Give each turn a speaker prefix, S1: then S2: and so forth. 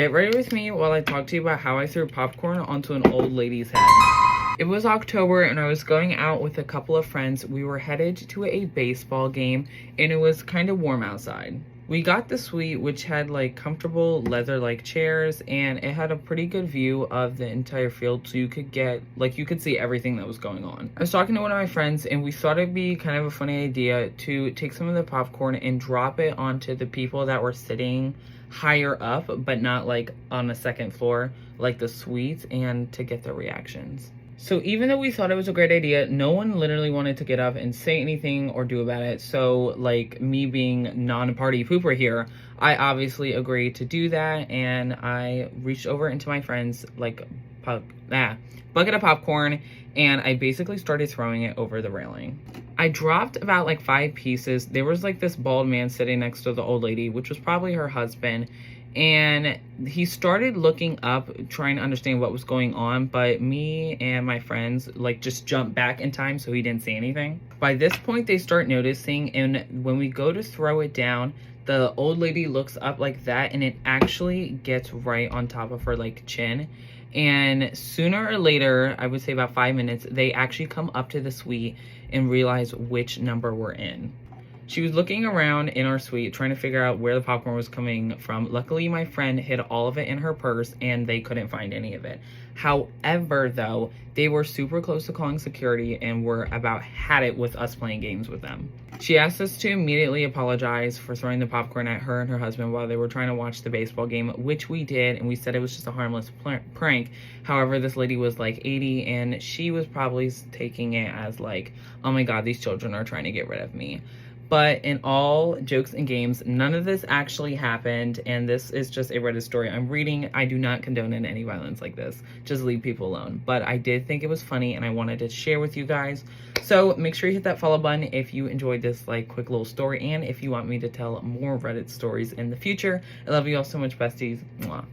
S1: Get ready with me while I talk to you about how I threw popcorn onto an old lady's head. It was October and I was going out with a couple of friends. We were headed to a baseball game and it was kind of warm outside. We got the suite, which had like comfortable leather-like chairs, and it had a pretty good view of the entire field, so you could see everything that was going on. I was talking to one of my friends and we thought it'd be kind of a funny idea to take some of the popcorn and drop it onto the people that were sitting higher up, but not like on the second floor, like the suites, and to get their reactions. So even though we thought it was a great idea, no one literally wanted to get up and say anything or do about it. So like me being non-party pooper here, I obviously agreed to do that, and I reached over into my friend's like bucket of popcorn, and I basically started throwing it over the railing. I dropped about like 5 pieces. There was like this bald man sitting next to the old lady, which was probably her husband. And he started looking up, trying to understand what was going on, but me and my friends like just jumped back in time so he didn't see anything. By this point, they start noticing, and when we go to throw it down, the old lady looks up like that, and it actually gets right on top of her like chin. And sooner or later, I would say about 5 minutes, they actually come up to the suite and realize which number we're in. She was looking around in our suite, trying to figure out where the popcorn was coming from. Luckily, my friend hid all of it in her purse, and they couldn't find any of it. However, though, they were super close to calling security and were about had it with us playing games with them. She asked us to immediately apologize for throwing the popcorn at her and her husband while they were trying to watch the baseball game, which we did, and we said it was just a harmless prank. However, this lady was like 80, and she was probably taking it as like, oh my god, these children are trying to get rid of me. But in all jokes and games, none of this actually happened, and this is just a Reddit story I'm reading. I do not condone in any violence like this. Just leave people alone. But I did think it was funny, and I wanted to share with you guys. So make sure you hit that follow button if you enjoyed this like quick little story, and if you want me to tell more Reddit stories in the future. I love you all so much, besties. Mwah.